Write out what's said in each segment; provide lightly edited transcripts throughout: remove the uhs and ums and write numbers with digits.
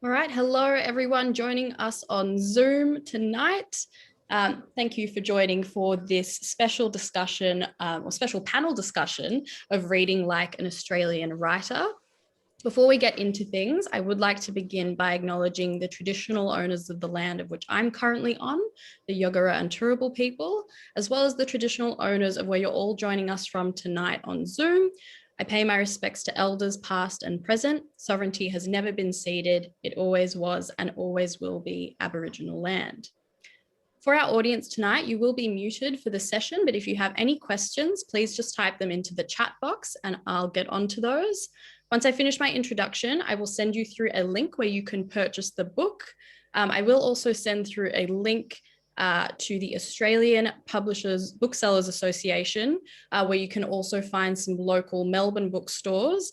All right, hello everyone joining us on Zoom tonight. Thank you for joining for this special discussion or special panel discussion of reading like an Australian writer. Before we get into things, I would like to begin by acknowledging the traditional owners of the land of which I'm currently on, the Yagara and Turrbal people, as well as the traditional owners of where you're all joining us from tonight on Zoom. I pay my respects to elders past and present. Sovereignty has never been ceded. It always was and always will be Aboriginal land. For our audience tonight, you will be muted for the session, but if you have any questions, please just type them into the chat box and I'll get onto those. Once I finish my introduction, I will send you through a link where you can purchase the book. I will also send through a link to the Australian Publishers Booksellers Association, where you can also find some local Melbourne bookstores.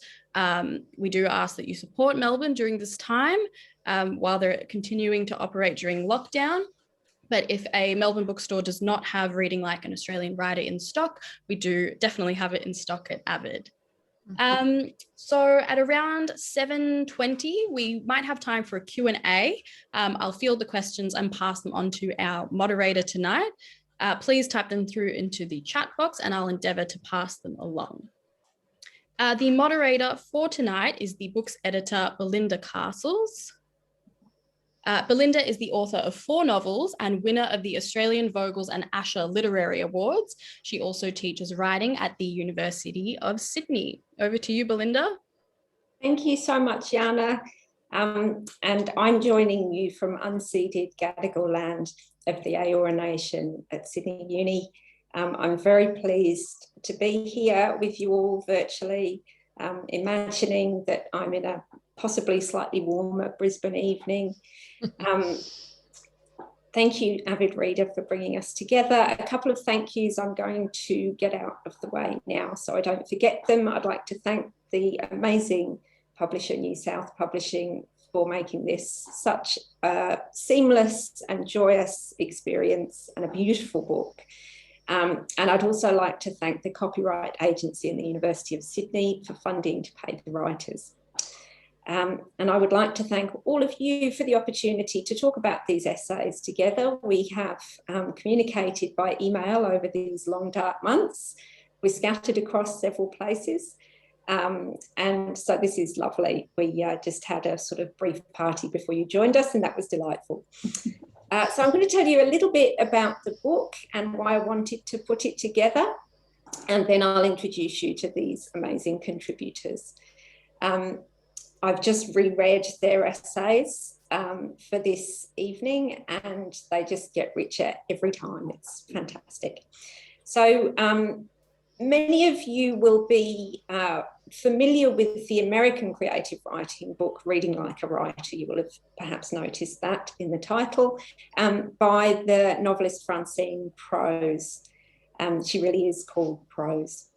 We do ask that you support Melbourne during this time while they're continuing to operate during lockdown. But if a Melbourne bookstore does not have Reading Like an Australian Writer in stock, we do definitely have it in stock at Avid. So at around 7:20, we might have time for a Q&A. I'll field the questions and pass them on to our moderator tonight. Please type them through into the chat box and I'll endeavour to pass them along. The moderator for tonight is the book's editor, Belinda Castles. Belinda is the author of 4 novels and winner of the Australian Vogels and Asher Literary Awards. She also teaches writing at the University of Sydney. Over to you, Belinda. Thank you so much, Anna. And I'm joining you from unceded Gadigal land of the Eora Nation at Sydney Uni. I'm very pleased to be here with you all virtually, imagining that I'm in a possibly slightly warmer Brisbane evening. Thank you, avid reader, for bringing us together. A couple of thank yous I'm going to get out of the way now so I don't forget them. I'd like to thank the amazing publisher, New South Publishing, for making this such a seamless and joyous experience and a beautiful book. And I'd also like to thank the Copyright Agency and the University of Sydney for funding to pay the writers. And I would like to thank all of you for the opportunity to talk about these essays together. We have communicated by email over these long, dark months. We're scattered across several places. And so this is lovely. We just had a sort of brief party before you joined us, and that was delightful. So I'm going to tell you a little bit about the book and why I wanted to put it together. And then I'll introduce you to these amazing contributors. I've just reread their essays for this evening and they just get richer every time. It's fantastic. So many of you will be familiar with the American creative writing book, Reading Like a Writer. You will have perhaps noticed that in the title, by the novelist Francine Prose. She really is called Prose.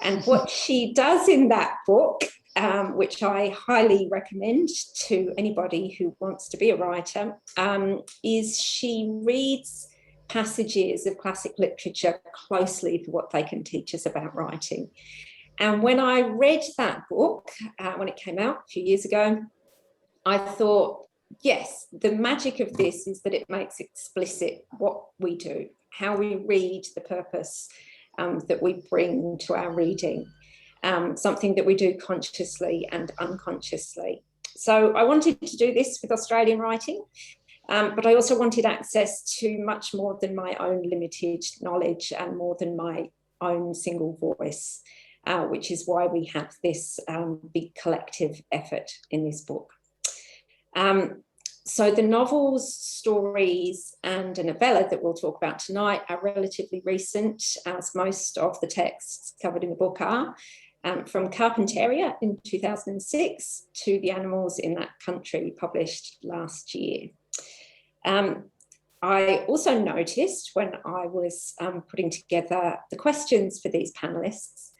And what she does in that book, which I highly recommend to anybody who wants to be a writer, is she reads passages of classic literature closely for what they can teach us about writing. And when I read that book, when it came out a few years ago, I thought, yes, the magic of this is that it makes explicit what we do, how we read, the purpose that we bring to our reading. Something that we do consciously and unconsciously. So I wanted to do this with Australian writing, but I also wanted access to much more than my own limited knowledge and more than my own single voice, which is why we have this big collective effort in this book. So the novels, stories, and a novella that we'll talk about tonight are relatively recent, as most of the texts covered in the book are. From Carpentaria in 2006 to The Animals in That Country, published last year. I also noticed when I was putting together the questions for these panellists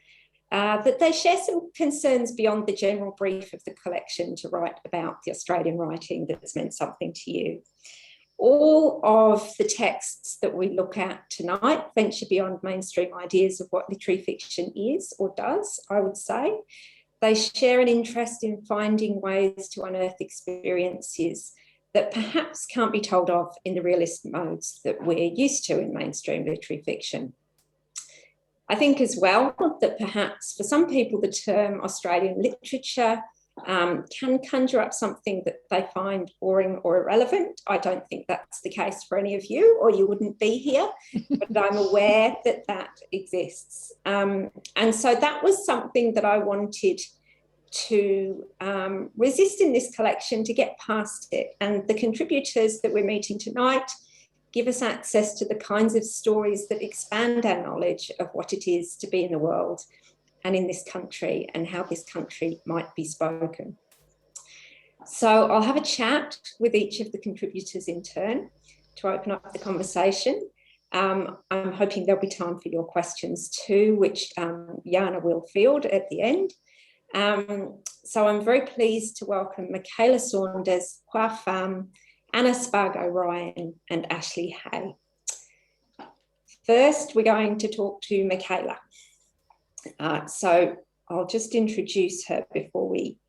that they share some concerns beyond the general brief of the collection to write about the Australian writing that's meant something to you. All of the texts that we look at tonight venture beyond mainstream ideas of what literary fiction is or does, I would say. They share an interest in finding ways to unearth experiences that perhaps can't be told of in the realist modes that we're used to in mainstream literary fiction. I think as well that perhaps for some people the term Australian literature can conjure up something that they find boring or irrelevant. I don't think that's the case for any of you, or you wouldn't be here, but I'm aware that that exists. And so that was something that I wanted to resist in this collection, to get past it. And the contributors that we're meeting tonight give us access to the kinds of stories that expand our knowledge of what it is to be in the world and in this country, and how this country might be spoken. So I'll have a chat with each of the contributors in turn to open up the conversation. I'm hoping there'll be time for your questions too, which Jana will field at the end. So I'm very pleased to welcome Mykaela Saunders, Hoa Pham, Anna Spargo-Ryan and Ashley Hay. First, we're going to talk to Mykaela. So I'll just introduce her before we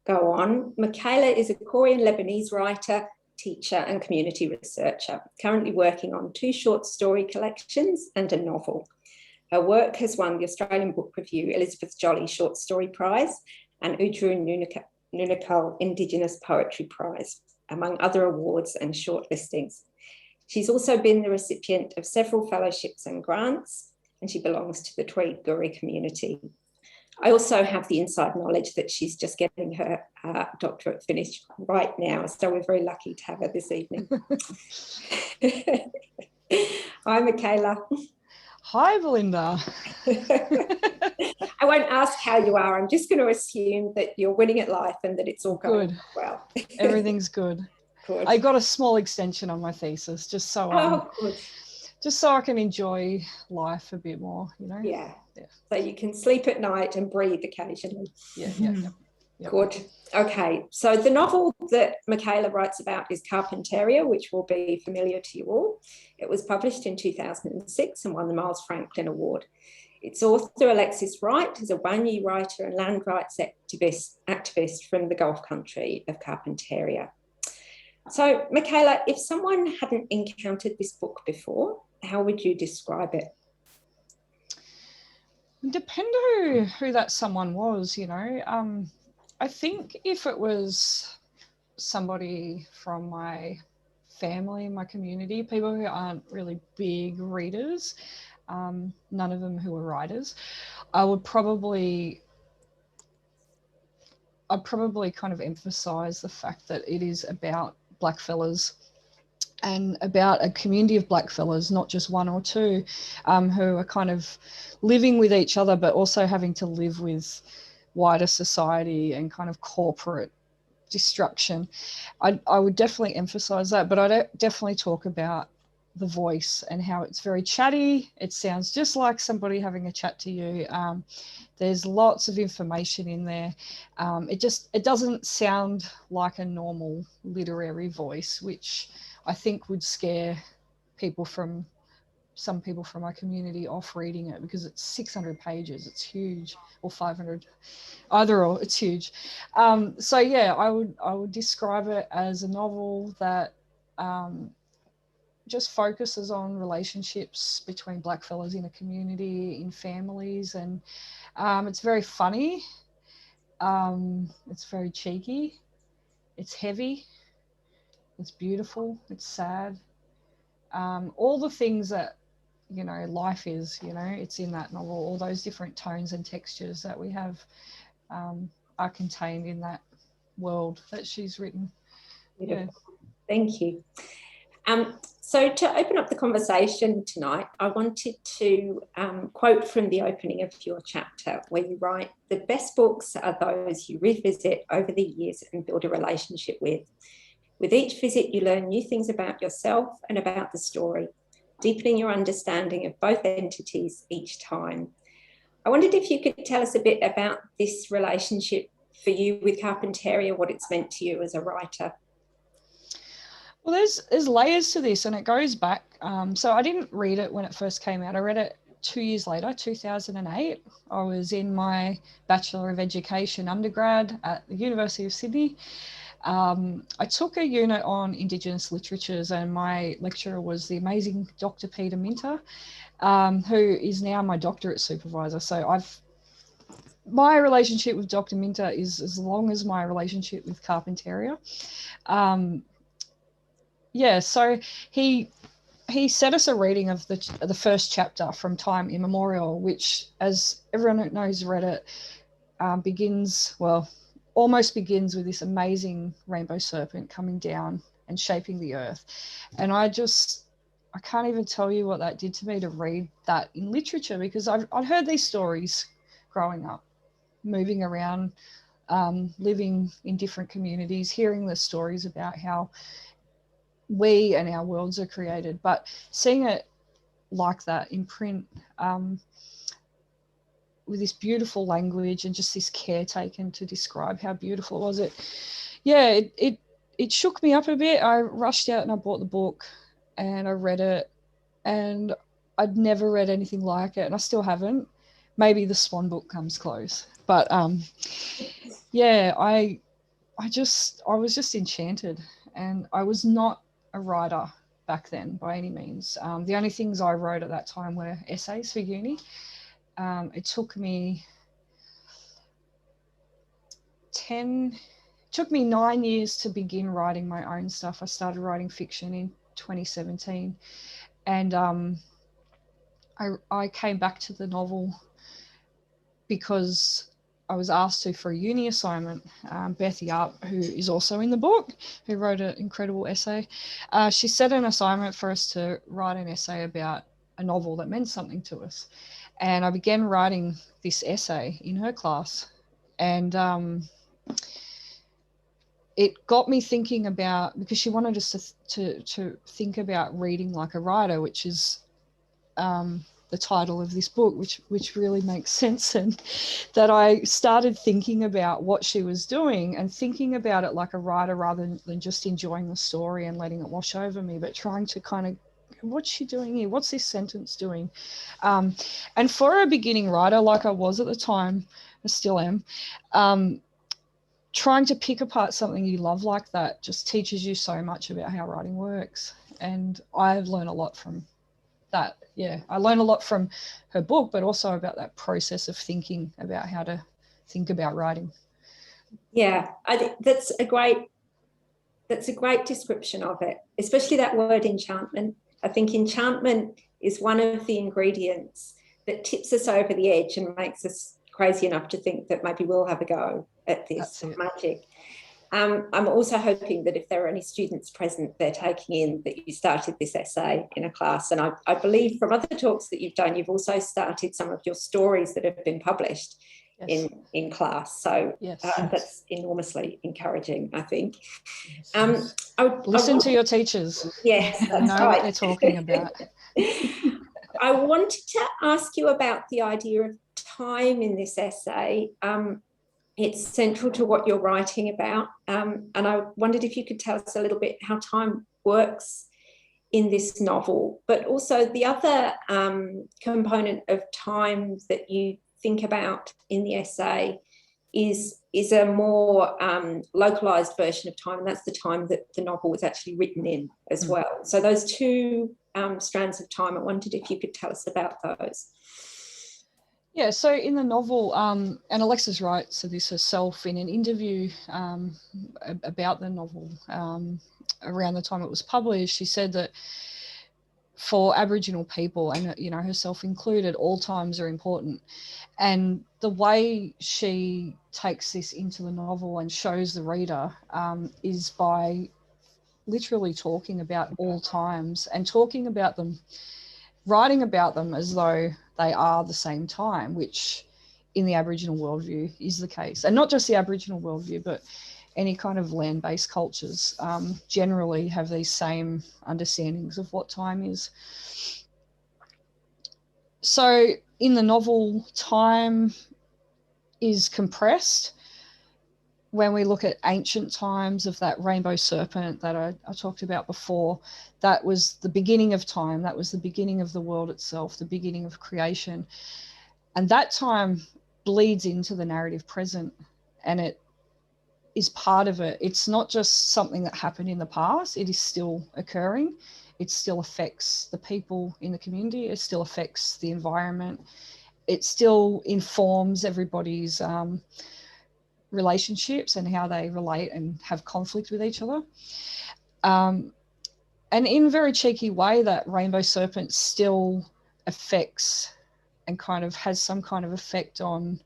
go on. Mykaela is a Korean Lebanese writer, teacher and community researcher, currently working on 2 short story collections and a novel. Her work has won the Australian Book Review Elizabeth Jolly Short Story Prize and Udru Nunakal Indigenous Poetry Prize, among other awards and shortlistings. She's also been the recipient of several fellowships and grants, and she belongs to the Tweed Guri community. I also have the inside knowledge that she's just getting her doctorate finished right now, so we're very lucky to have her this evening. Hi, Mykaela. Hi, Belinda. I won't ask how you are. I'm just going to assume that you're winning at life and that it's all going good. Well. Everything's good. Good. I got a small extension on my thesis just so good. Just so I can enjoy life a bit more, you know. Yeah. So you can sleep at night and breathe occasionally. Yeah. Good. Okay. So the novel that Mykaela writes about is Carpentaria, which will be familiar to you all. It was published in 2006 and won the Miles Franklin Award. Its author, Alexis Wright, is a Wanyi writer and land rights activist from the Gulf country of Carpentaria. So, Mykaela, if someone hadn't encountered this book before, how would you describe it? Depend who that someone was, you know. I think if it was somebody from my family, my community, people who aren't really big readers, none of them who are writers, I'd probably kind of emphasize the fact that it is about blackfellas and about a community of blackfellas, not just one or two, who are kind of living with each other, but also having to live with wider society and kind of corporate destruction. I would definitely emphasize that, but I definitely talk about the voice and how it's very chatty. It sounds just like somebody having a chat to you. There's lots of information in there. It doesn't sound like a normal literary voice, which I think would scare some people from my community off reading it, because it's 600 pages. It's huge, or 500, either or. It's huge. So yeah, I would describe it as a novel that just focuses on relationships between blackfellas in a community, in families, and it's very funny. It's very cheeky. It's heavy. It's beautiful. It's sad. All the things that, you know, life is, you know, it's in that novel. All those different tones and textures that we have are contained in that world that she's written. Yeah. Thank you. So to open up the conversation tonight, I wanted to quote from the opening of your chapter, where you write, "The best books are those you revisit over the years and build a relationship with. With each visit, you learn new things about yourself and about the story, deepening your understanding of both entities each time." I wondered if you could tell us a bit about this relationship for you with Carpentaria, what it's meant to you as a writer. Well, there's layers to this, and it goes back. So I didn't read it when it first came out. I read it 2 years later, 2008, I was in my Bachelor of Education undergrad at the University of Sydney. I took a unit on Indigenous literatures, and my lecturer was the amazing Dr. Peter Minter, who is now my doctorate supervisor. So my relationship with Dr. Minter is as long as my relationship with Carpentaria. So he set us a reading of the first chapter from Time Immemorial, which, as everyone knows read it, almost begins with this amazing rainbow serpent coming down and shaping the earth. And I can't even tell you what that did to me to read that in literature, because I'd heard these stories growing up, moving around, living in different communities, hearing the stories about how we and our worlds are created, but seeing it like that in print, with this beautiful language and just this care taken to describe how beautiful it was. It shook me up a bit. I rushed out and I bought the book and I read it, and I'd never read anything like it, and I still haven't. Maybe the Swan book comes close, but I was just enchanted, and I was not a writer back then by any means. The only things I wrote at that time were essays for uni. It took me 9 years to begin writing my own stuff. I started writing fiction in 2017, and I came back to the novel because I was asked to for a uni assignment. Beth Yarp, who is also in the book, who wrote an incredible essay, she set an assignment for us to write an essay about a novel that meant something to us. And I began writing this essay in her class, and it got me thinking about, because she wanted us to think about reading like a writer, which is the title of this book, which really makes sense. And that I started thinking about what she was doing and thinking about it like a writer, rather than just enjoying the story and letting it wash over me, but trying to kind of, what's she doing here? What's this sentence doing? And for a beginning writer, like I was at the time, I still am, trying to pick apart something you love like that just teaches you so much about how writing works. And I've learned a lot from that. Yeah, I learned a lot from her book, but also about that process of thinking about how to think about writing. Yeah, I think that's a great description of it, especially that word enchantment. I think enchantment is one of the ingredients that tips us over the edge and makes us crazy enough to think that maybe we'll have a go at this magic. I'm also hoping that if there are any students present, they're taking in that you started this essay in a class. And I believe from other talks that you've done, you've also started some of your stories that have been published in class. So that's enormously encouraging, I think. Listen to your teachers. Yes, they know what they're talking about. I wanted to ask you about the idea of time in this essay. It's central to what you're writing about. And I wondered if you could tell us a little bit how time works in this novel, but also the other component of time that you think about in the essay is a more localized version of time, and that's the time that the novel was actually written in as well. So those two strands of time, I wondered if you could tell us about those. Yeah, so in the novel, and Alexis writes this herself in an interview about the novel around the time it was published. She said that for Aboriginal people, and herself included, all times are important. And the way she takes this into the novel and shows the reader is by literally talking about all times and talking about them, writing about them as though they are the same time, which in the Aboriginal worldview is the case. And not just the Aboriginal worldview, but any kind of land-based cultures generally have these same understandings of what time is. So in the novel, time is compressed, when we look at ancient times of that rainbow serpent that I talked about before, that was the beginning of time. That was the beginning of the world itself, the beginning of creation. And that time bleeds into the narrative present, and it is part of it. It's not just something that happened in the past. It is still occurring. It still affects the people in the community. It still affects the environment. It still informs everybody's relationships and how they relate and have conflict with each other. And in a very cheeky way, that rainbow serpent still affects and kind of has some kind of effect on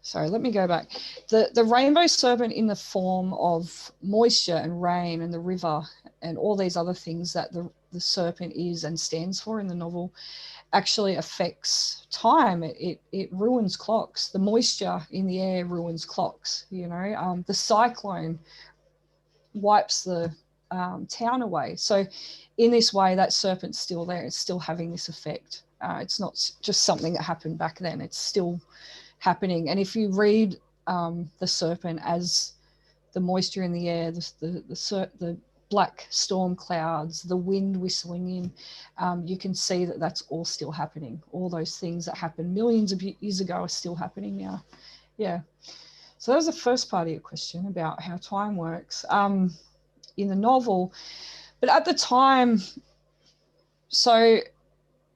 sorry, let me go back. The rainbow serpent in the form of moisture and rain and the river and all these other things that the serpent is and stands for in the novel actually affects time. It ruins clocks. The moisture in the air ruins clocks, you know. The cyclone wipes the town away. So in this way, that serpent's still there. It's still having this effect. It's not just something that happened back then. It's still happening. And if you read the serpent as the moisture in the air, the black storm clouds, the wind whistling in, you can see that that's all still happening. All those things that happened millions of years ago are still happening now. Yeah. So that was the first part of your question about how time works in the novel. But at the time, so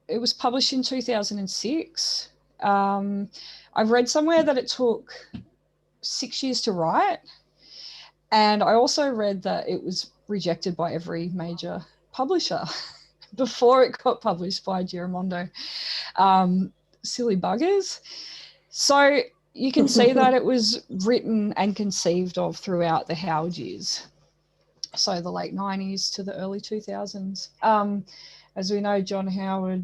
it was published in 2006. I've read somewhere that it took 6 years to write. And I also read that it was rejected by every major publisher before it got published by Giramondo. Silly buggers. So you can see that it was written and conceived of throughout the Howard years. So the late 90s to the early 2000s. As we know, John Howard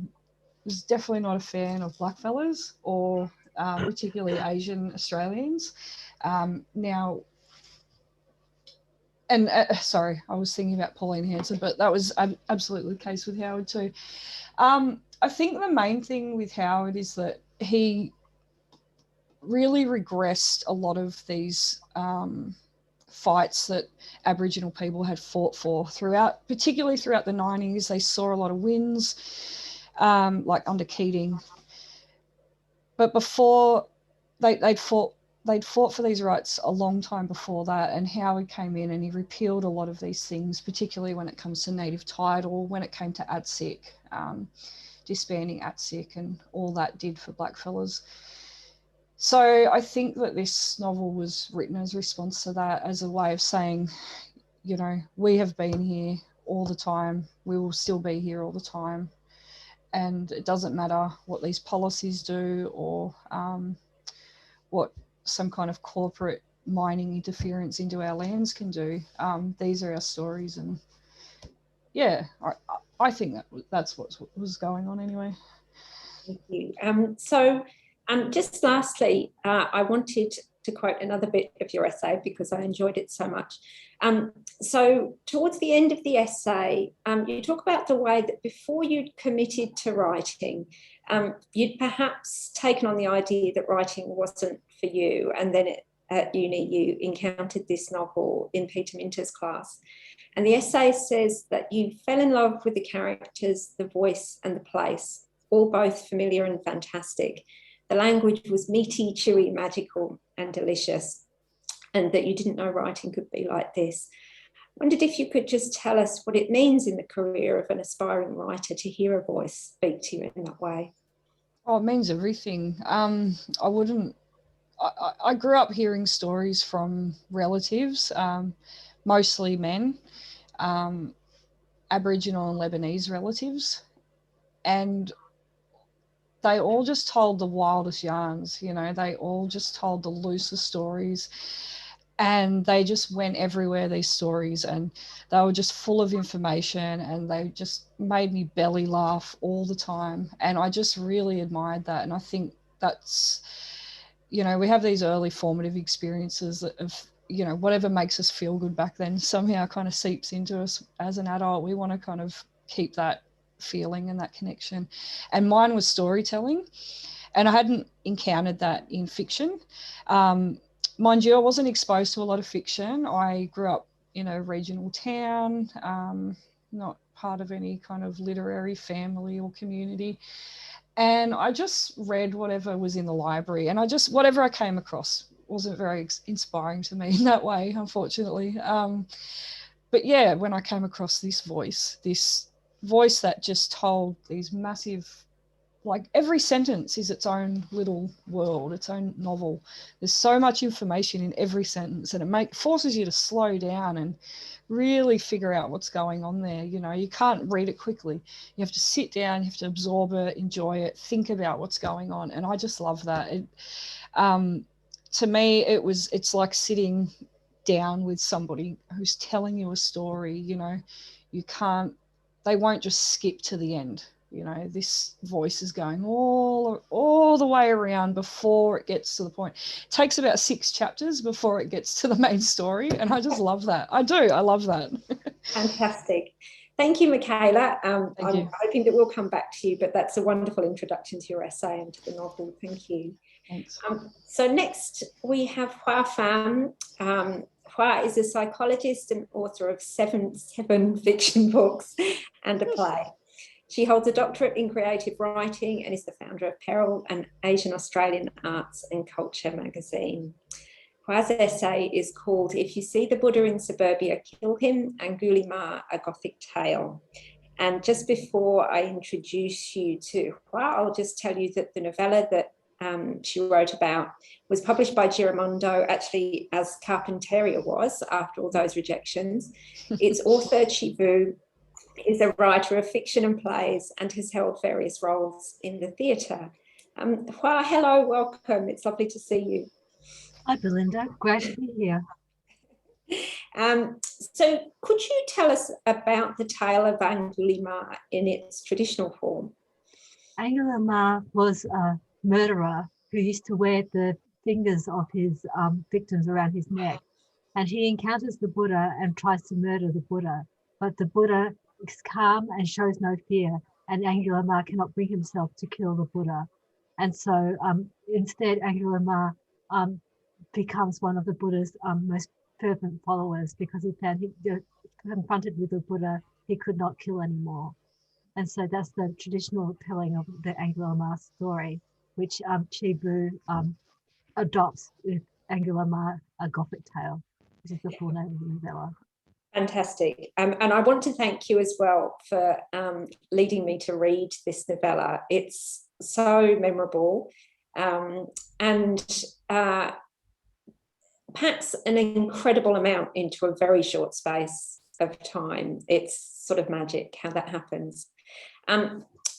was definitely not a fan of blackfellas or particularly Asian Australians. Sorry, I was thinking about Pauline Hanson, but that was absolutely the case with Howard too. I think the main thing with Howard is that he really regressed a lot of these fights that Aboriginal people had fought for particularly throughout the 90s. They saw a lot of wins, like under Keating. But before they'd fought for these rights a long time before that, and Howard came in and he repealed a lot of these things, particularly when it comes to native title, when it came to ATSIC, disbanding ATSIC and all that did for blackfellas. So I think that this novel was written as a response to that, as a way of saying, you know, we have been here all the time, we will still be here all the time. And it doesn't matter what these policies do or what some kind of corporate mining interference into our lands can do. These are our stories. And yeah, I think that's what was going on anyway. Thank you. Just lastly, I wanted to quote another bit of your essay because I enjoyed it so much. So towards the end of the essay, you talk about the way that before you'd committed to writing, you'd perhaps taken on the idea that writing wasn't for you, and then at uni you encountered this novel in Peter Minter's class. And the essay says that you fell in love with the characters, the voice and the place, all both familiar and fantastic. The language was meaty, chewy, magical and delicious, and that you didn't know writing could be like this. I wondered if you could just tell us what it means in the career of an aspiring writer to hear a voice speak to you in that way. Oh, it means everything. I grew up hearing stories from relatives, mostly men, Aboriginal and Lebanese relatives, and they all just told the wildest yarns, you know, they all just told the loosest stories, and they just went everywhere, these stories, and they were just full of information, and they just made me belly laugh all the time. And I just really admired that. And I think that's, you know, we have these early formative experiences of, you know, whatever makes us feel good back then somehow kind of seeps into us as an adult. We want to kind of keep that feeling and that connection. And mine was storytelling. And I hadn't encountered that in fiction. Mind you, I wasn't exposed to a lot of fiction. I grew up in a regional town, not part of any kind of literary family or community. And I just read whatever was in the library, and whatever I came across wasn't very inspiring to me in that way, unfortunately. But yeah, when I came across this voice that just told these massive, like every sentence is its own little world, its own novel. There's so much information in every sentence, and it forces you to slow down and really figure out what's going on there. You know, you can't read it quickly. You have to sit down, you have to absorb it, enjoy it, think about what's going on. And I just love that. To me, it's like sitting down with somebody who's telling you a story. You know, they won't just skip to the end. You know, this voice is going all the way around before it gets to the point. It takes about 6 chapters before it gets to the main story, and I just love that. I love that. Fantastic. Thank you, Mykaela. I'm you. hoping that we'll come back to you, but that's a wonderful introduction to your essay and to the novel. Thank you. Thanks. So next we have Hoa Pham. Hoa is a psychologist and author of seven fiction books and a play. She holds a doctorate in creative writing and is the founder of Peril, an Asian Australian arts and culture magazine. Hua's essay is called If You See the Buddha in Suburbia, Kill Him, Angulimala, a Gothic Tale. And just before I introduce you to Hua, I'll just tell you that the novella that she wrote about was published by Giramondo, actually as Carpentaria was after all those rejections. Its author, Chi Vu, is a writer of fiction and plays and has held various roles in the theatre. Hua, hello, welcome. It's lovely to see you. Hi, Belinda. Great to be here. So could you tell us about the tale of Angulimala in its traditional form? Angulimala was a murderer who used to wear the fingers of his victims around his neck. And he encounters the Buddha and tries to murder the Buddha. But the Buddha is calm and shows no fear, and Angulimala cannot bring himself to kill the Buddha. And so instead, Angulimala becomes one of the Buddha's most fervent followers, because he found confronted with the Buddha, he could not kill anymore. And so that's the traditional telling of the Angulimala story, which Chi Vu adopts with Angulimala, a Gothic Tale, which is the full name of the novella. Fantastic. And I want to thank you as well for leading me to read this novella. It's so memorable and packs an incredible amount into a very short space of time. It's sort of magic how that happens.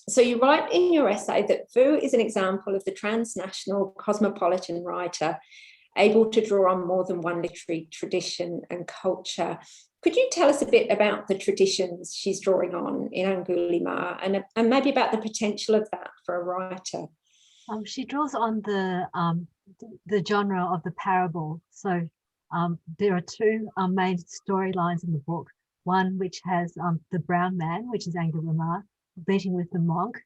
So you write in your essay that Vu is an example of the transnational cosmopolitan writer able to draw on more than one literary tradition and culture. Could you tell us a bit about the traditions she's drawing on in Angulimala and maybe about the potential of that for a writer? She draws on the genre of the parable. So there are 2 main storylines in the book. One which has the brown man, which is Angulimala, meeting with the monk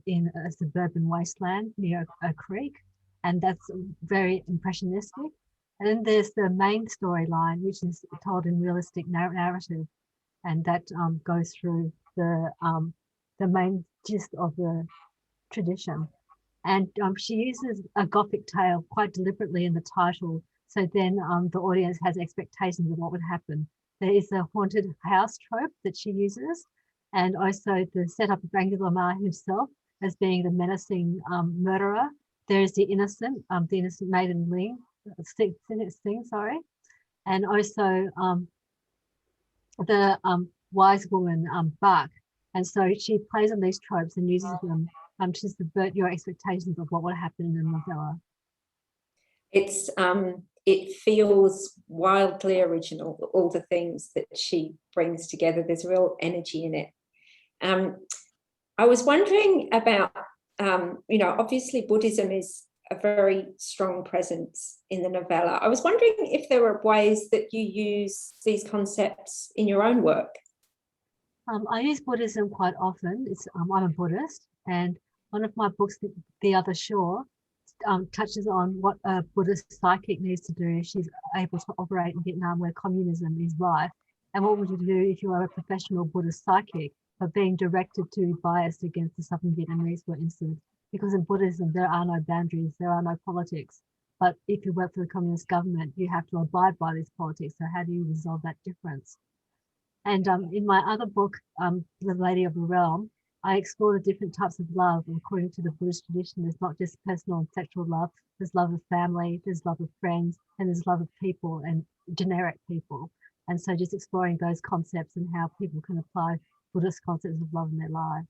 in a suburban wasteland near a creek, and that's very impressionistic. And then there's the main storyline, which is told in realistic narrative, and that goes through the main gist of the tradition. And she uses a Gothic tale quite deliberately in the title, so then the audience has expectations of what would happen. There is a haunted house trope that she uses, and also the setup of Angulimala himself as being the menacing murderer. There is the innocent maiden sing, and also the wise woman Buck. And so she plays on these tropes and uses them to subvert your expectations of what would happen in the novella. It feels wildly original, all the things that she brings together. There's real energy in it. I was wondering about, obviously Buddhism is a very strong presence in the novella. I was wondering if there were ways that you use these concepts in your own work. I use Buddhism quite often. I'm a Buddhist, and one of my books, The Other Shore, touches on what a Buddhist psychic needs to do if she's able to operate in Vietnam where communism is rife. And what would you do if you are a professional Buddhist psychic, but being directed to be biased against the Southern Vietnamese, for instance? Because in Buddhism, there are no boundaries, there are no politics. But if you work for the communist government, you have to abide by these politics. So how do you resolve that difference? And in my other book, The Lady of the Realm, I explore the different types of love. According to the Buddhist tradition, there's not just personal and sexual love, there's love of family, there's love of friends, and there's love of people and generic people. And so just exploring those concepts and how people can apply Buddhist concepts of love in their lives.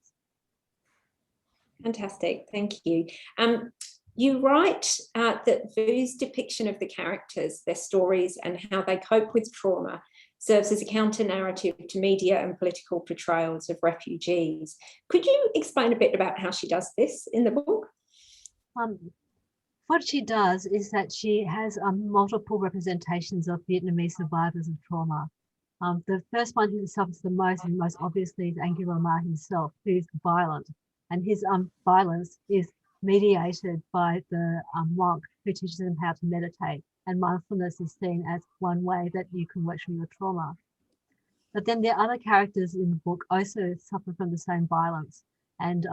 Fantastic, thank you. You write that Vu's depiction of the characters, their stories, and how they cope with trauma serves as a counter-narrative to media and political portrayals of refugees. Could you explain a bit about how she does this in the book? What she does is that she has multiple representations of Vietnamese survivors of trauma. The first one who suffers the most and most obviously is Angela Ma himself, who's violent. And his violence is mediated by the monk who teaches him how to meditate. And mindfulness is seen as one way that you can work through your trauma. But then the other characters in the book also suffer from the same violence. And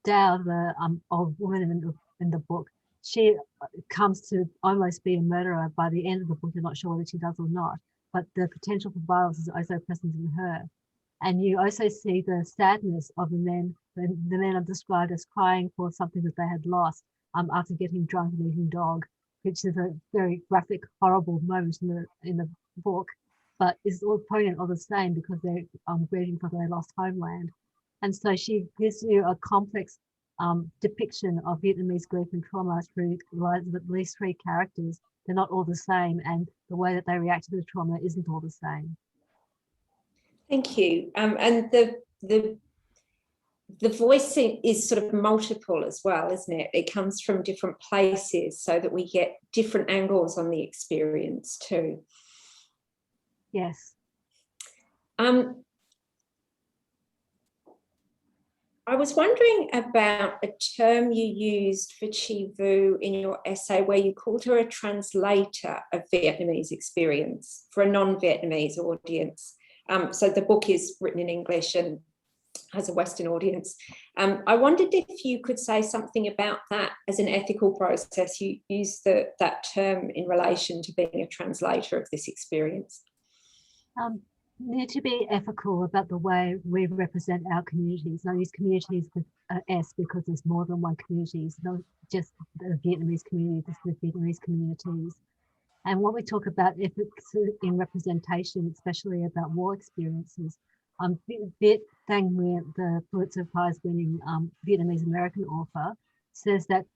Dao, the old woman in the book, she comes to almost be a murderer by the end of the book. You're not sure whether she does or not, but the potential for violence is also present in her. And you also see the sadness of the men. The men are described as crying for something that they had lost after getting drunk and eating dog, which is a very graphic, horrible moment in the book, but is all poignant all the same because they're grieving for their lost homeland. And so she gives you a complex depiction of Vietnamese grief and trauma through at least three characters. They're not all the same, and the way that they react to the trauma isn't all the same. Thank you. And the voicing is sort of multiple as well, isn't it? It comes from different places so that we get different angles on the experience too. Yes. I was wondering about a term you used for Chi Vu in your essay where you called her a translator of Vietnamese experience for a non-Vietnamese audience. So the book is written in English and has a Western audience. I wondered if you could say something about that as an ethical process. You use that term in relation to being a translator of this experience. We need to be ethical about the way we represent our communities. And I use communities with S because there's more than one community. It's not just the Vietnamese community, it's the Vietnamese communities. And when we talk about ethics in representation, especially about war experiences, Viet Thanh Nguyen, the Pulitzer Prize winning Vietnamese American author, says that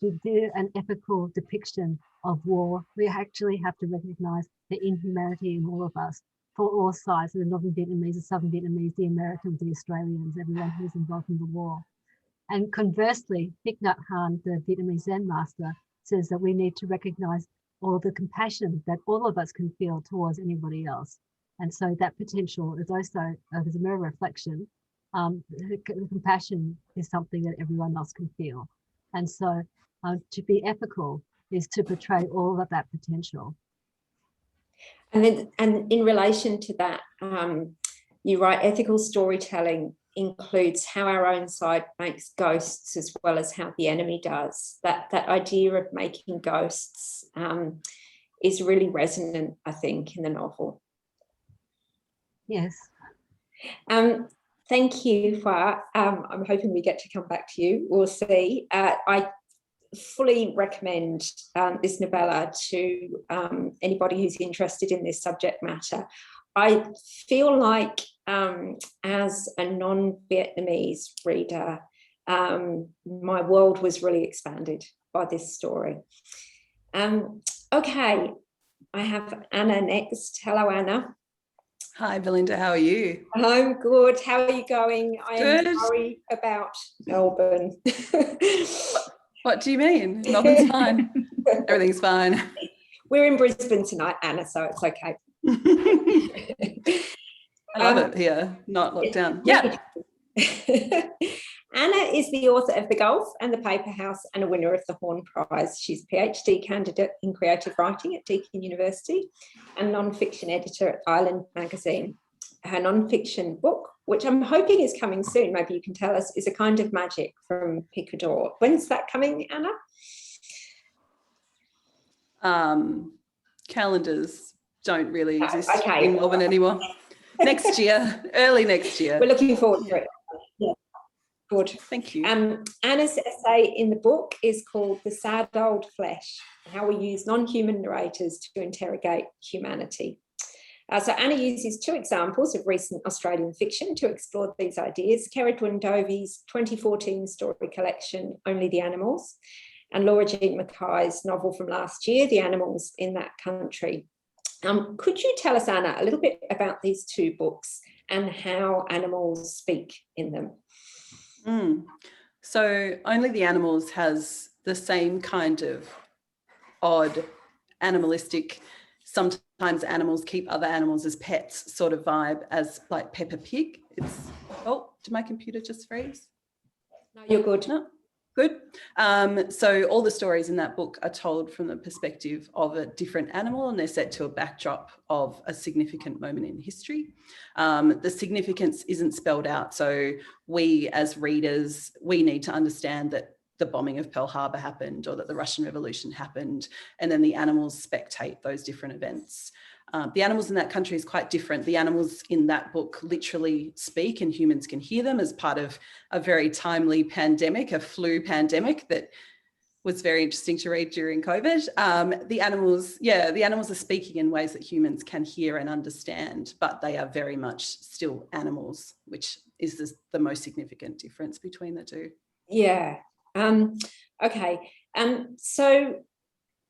to do an ethical depiction of war, we actually have to recognize the inhumanity in all of us, for all sides, the Northern Vietnamese, the Southern Vietnamese, the Americans, the Australians, everyone who's involved in the war. And conversely, Thich Nhat Hanh, the Vietnamese Zen master, says that we need to recognize all the compassion that all of us can feel towards anybody else. And so that potential is also, there's a mirror reflection. The compassion is something that everyone else can feel. And so to be ethical is to portray all of that potential. And in relation to that, you write ethical storytelling includes how our own side makes ghosts as well as how the enemy does. That idea of making ghosts is really resonant, I think, in the novel. Yes. Thank you, Hoa. I'm hoping we get to come back to you. We'll see. I fully recommend this novella to anybody who's interested in this subject matter. I feel like as a non-Vietnamese reader, my world was really expanded by this story. Okay, I have Anna next. Hello, Anna. Hi, Belinda. How are you? I'm good. How are you going? I am Good. sorry about Melbourne. What do you mean? Nothing's fine. Everything's fine. We're in Brisbane tonight, Anna, so it's okay. I love it here, not locked down. Yeah. Anna is the author of The Gulf and the Paper House and a winner of the Horn Prize. She's a PhD candidate in creative writing at Deakin University and non-fiction editor at Island magazine. Her non-fiction book, which I'm hoping is coming soon, maybe you can tell us, is A Kind of Magic from Picador. When's that coming, Anna? Calendars don't really exist okay. in Melbourne anymore. Next year, early next year. We're looking forward to it. Yeah. Good. Thank you. Anna's essay in the book is called The Sad Old Flesh, How We Use Non-Human Narrators to Interrogate Humanity. So Anna uses two examples of recent Australian fiction to explore these ideas: Ceridwen Dovey's 2014 story collection, Only the Animals, and Laura Jean Mackay's novel from last year, The Animals in That Country. Could you tell us, Anna, a little bit about these two books and how animals speak in them? So Only the Animals has the same kind of odd, animalistic, sometimes animals keep other animals as pets sort of vibe as like Peppa Pig. It's, oh, did my computer just freeze? No, you're good. No. Good. So all the stories in that book are told from the perspective of a different animal, and they're set to a backdrop of a significant moment in history. The significance isn't spelled out. So we as readers, we need to understand that the bombing of Pearl Harbor happened or that the Russian Revolution happened, and then the animals spectate those different events. The animals in that country is quite different. The animals in that book literally speak and humans can hear them as part of a very timely pandemic, a flu pandemic that was very interesting to read during COVID. The animals are speaking in ways that humans can hear and understand, but they are very much still animals, which is the most significant difference between the two. Yeah. Okay. So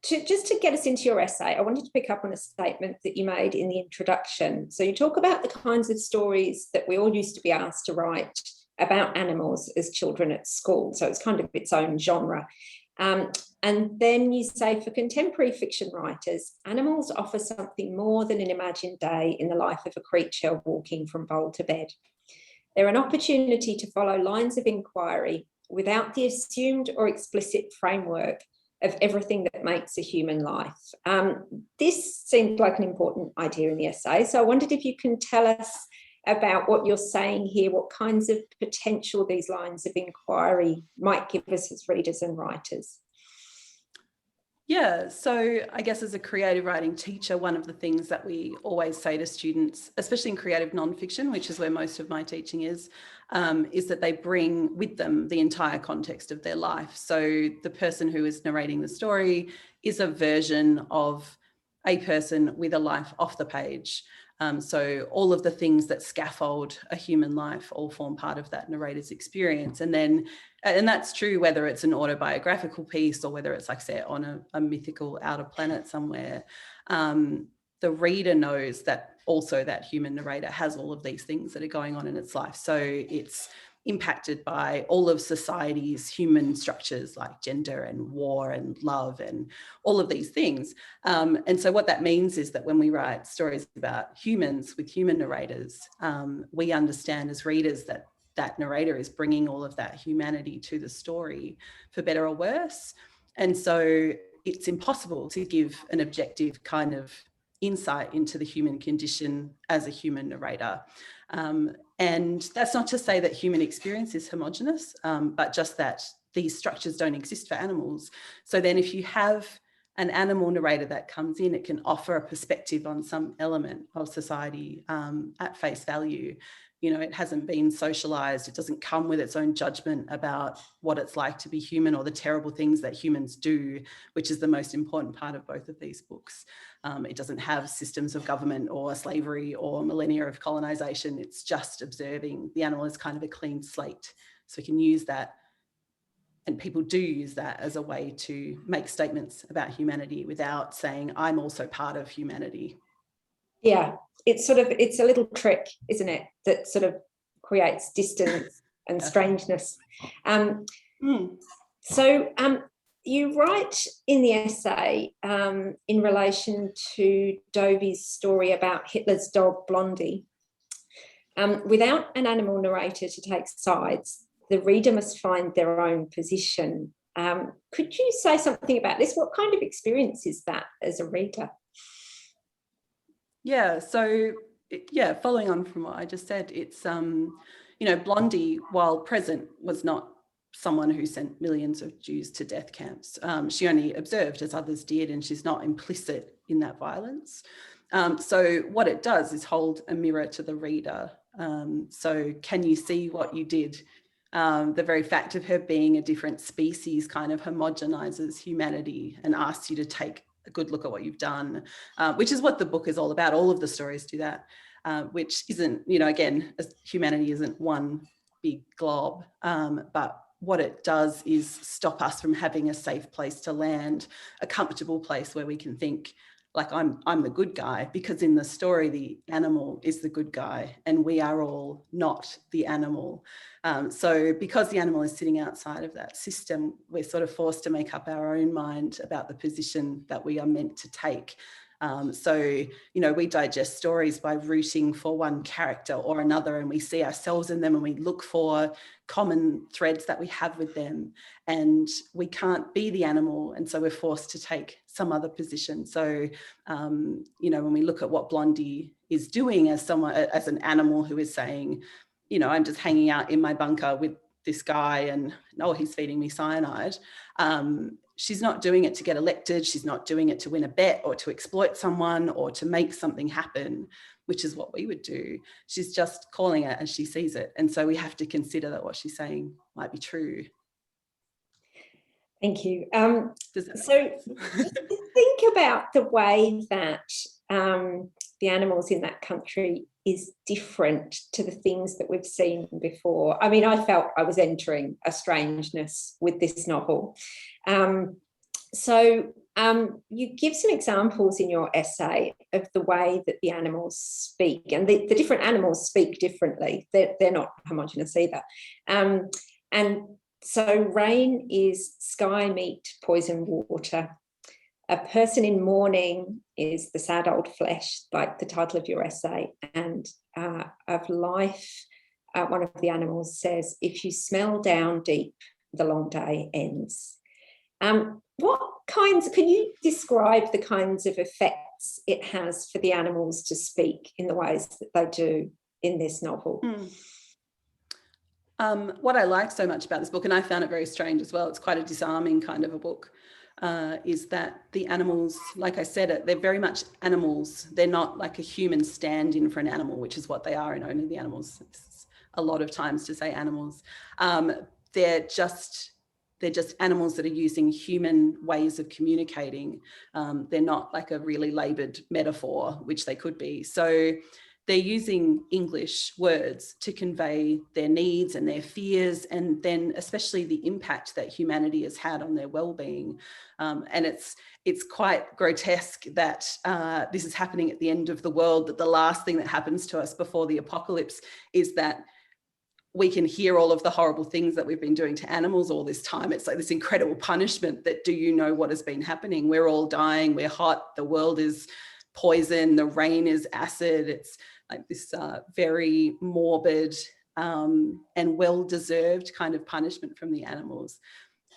just to get us into your essay, I wanted to pick up on a statement that you made in the introduction. So you talk about the kinds of stories that we all used to be asked to write about animals as children at school. So it's kind of its own genre. And then you say, for contemporary fiction writers, animals offer something more than an imagined day in the life of a creature walking from bowl to bed. They're an opportunity to follow lines of inquiry without the assumed or explicit framework of everything that makes a human life. This seemed like an important idea in the essay. So I wondered if you can tell us about what you're saying here, what kinds of potential these lines of inquiry might give us as readers and writers. Yeah, so I guess as a creative writing teacher, one of the things that we always say to students, especially in creative nonfiction, which is where most of my teaching is that they bring with them the entire context of their life. So the person who is narrating the story is a version of a person with a life off the page. So all of the things that scaffold a human life all form part of that narrator's experience. And that's true whether it's an autobiographical piece or whether it's like set on a mythical outer planet somewhere. The reader knows that also that human narrator has all of these things that are going on in its life. So it's impacted by all of society's human structures like gender and war and love and all of these things. And so what that means is that when we write stories about humans with human narrators, we understand as readers that that narrator is bringing all of that humanity to the story for better or worse. And so it's impossible to give an objective kind of insight into the human condition as a human narrator. And that's not to say that human experience is homogenous, but just that these structures don't exist for animals. So then if you have an animal narrator that comes in, it can offer a perspective on some element of society at face value. You know, it hasn't been socialized. It doesn't come with its own judgment about what it's like to be human or the terrible things that humans do, which is the most important part of both of these books. It doesn't have systems of government or slavery or millennia of colonization. It's just observing the animal as kind of a clean slate. So we can use that, and people do use that as a way to make statements about humanity without saying, I'm also part of humanity. Yeah, it's a little trick, isn't it, that sort of creates distance and strangeness. So you write in the essay in relation to Dovey's story about Hitler's dog Blondie, without an animal narrator to take sides, the reader must find their own position. Could you say something about this? What kind of experience is that as a reader? Yeah, so yeah, following on from what I just said, it's, you know, Blondie, while present, was not someone who sent millions of Jews to death camps. She only observed as others did, and she's not implicit in that violence. So what it does is hold a mirror to the reader. So can you see what you did? The very fact of her being a different species kind of homogenizes humanity and asks you to take a good look at what you've done, which is what the book is all about. All of the stories do that, which isn't, you know, again, humanity isn't one big glob, but what it does is stop us from having a safe place to land, a comfortable place where we can think, like, I'm the good guy, because in the story, the animal is the good guy and we are all not the animal. So because the animal is sitting outside of that system, we're sort of forced to make up our own mind about the position that we are meant to take. So, you know, we digest stories by rooting for one character or another, and we see ourselves in them and we look for common threads that we have with them, and we can't be the animal. And so we're forced to take some other position. So, you know, when we look at what Blondie is doing as someone, as an animal who is saying, you know, I'm just hanging out in my bunker with this guy and, oh, he's feeding me cyanide. She's not doing it to get elected. She's not doing it to win a bet or to exploit someone or to make something happen, which is what we would do. She's just calling it as she sees it. And so we have to consider that what she's saying might be true. Thank you. So think about the way that the animals in that country is different to the things that we've seen before. I mean, I felt I was entering a strangeness with this novel. So you give some examples in your essay of the way that the animals speak, and the different animals speak differently. They're not homogenous either. And so rain is sky meet, poison water. A person in mourning is the sad old flesh, like the title of your essay. And of life, one of the animals says, if you smell down deep, the long day ends. Can you describe the kinds of effects it has for the animals to speak in the ways that they do in this novel? What I like so much about this book, and I found it very strange as well, it's quite a disarming kind of a book, is that the animals, like I said, they're very much animals. They're not like a human stand-in for an animal, which is what they are in Only the Animals. It's a lot of times to say animals. They're just animals that are using human ways of communicating. They're not like a really laboured metaphor, which they could be. So they're using English words to convey their needs and their fears, and then especially the impact that humanity has had on their well-being. And it's quite grotesque that this is happening at the end of the world, that the last thing that happens to us before the apocalypse is that we can hear all of the horrible things that we've been doing to animals all this time. It's like this incredible punishment that, do you know what has been happening? We're all dying, we're hot, the world is poison, the rain is acid. It's like this very morbid and well-deserved kind of punishment from the animals.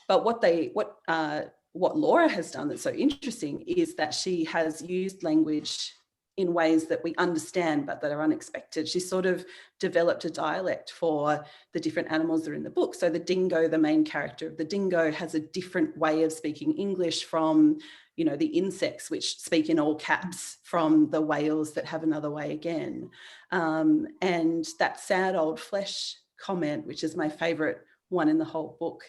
But what Laura has done that's so interesting is that she has used language in ways that we understand but that are unexpected. She sort of developed a dialect for the different animals that are in the book. So the dingo, the main character of the dingo, has a different way of speaking English from, you know, the insects, which speak in all caps, from the whales that have another way again. And that sad old flesh comment, which is my favourite one in the whole book,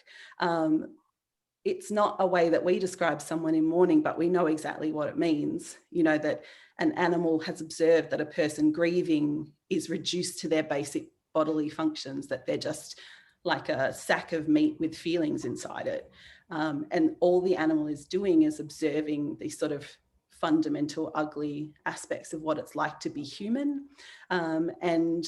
it's not a way that we describe someone in mourning, but we know exactly what it means. You know, that an animal has observed that a person grieving is reduced to their basic bodily functions, that they're just like a sack of meat with feelings inside it. And all the animal is doing is observing these sort of fundamental, ugly aspects of what it's like to be human. And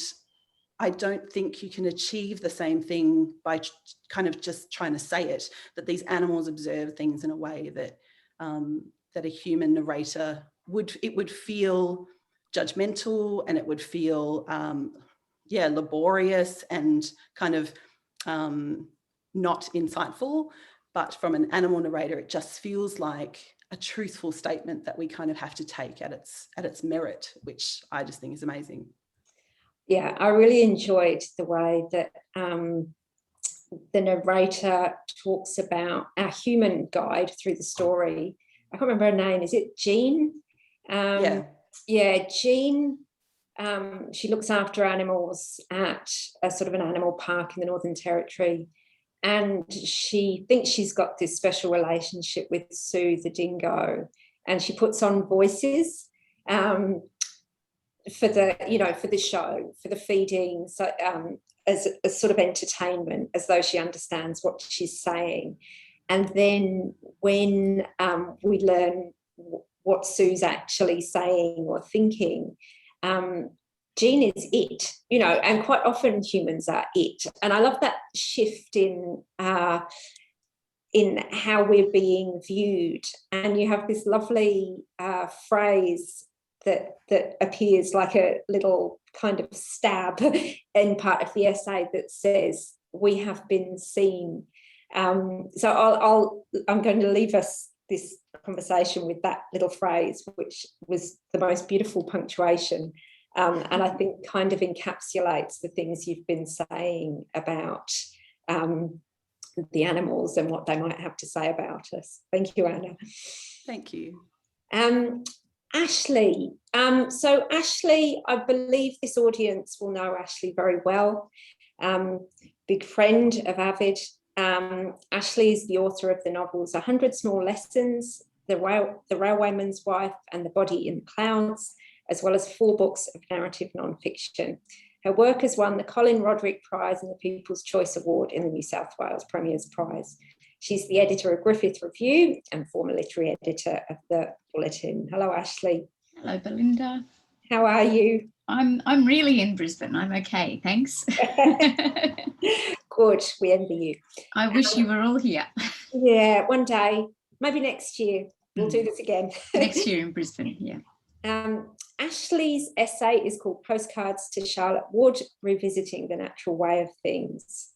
I don't think you can achieve the same thing by kind of just trying to say it, that these animals observe things in a way that that a human narrator would feel judgmental, and it would feel laborious and kind of not insightful, but from an animal narrator, it just feels like a truthful statement that we kind of have to take at its merit, which I just think is amazing. Yeah, I really enjoyed the way that the narrator talks about our human guide through the story. I can't remember her name. Is it Jean? Yeah, Jean. She looks after animals at a sort of an animal park in the Northern Territory. And she thinks she's got this special relationship with Sue, the dingo. And she puts on voices for the show, for the feeding, so as a sort of entertainment, as though she understands what she's saying. And then when we learn what Sue's actually saying or thinking, Jean is it, and quite often humans are it. And I love that shift in how we're being viewed. And you have this lovely phrase that appears like a little kind of stab in part of the essay that says, "We have been seen." So I'm going to leave us this conversation with that little phrase, which was the most beautiful punctuation. And I think kind of encapsulates the things you've been saying about the animals and what they might have to say about us. Thank you, Anna. Thank you. Ashley. So Ashley, I believe this audience will know Ashley very well. Big friend of Avid. Ashley is the author of the novels 100 Small Lessons, The Railwayman's Wife, and The Body in the Clouds, as well as 4 books of narrative non-fiction. Her work has won the Colin Roderick Prize and the People's Choice Award in the New South Wales Premier's Prize. She's the editor of Griffith Review and former literary editor of the Bulletin. Hello, Ashley. Hello, Belinda. How are you? I'm really in Brisbane. I'm okay, thanks. Good, we envy you. I wish you were all here. Yeah, one day, maybe next year, we'll do this again. Next year in Brisbane, yeah. Ashley's essay is called Postcards to Charlotte Wood, Revisiting the Natural Way of Things.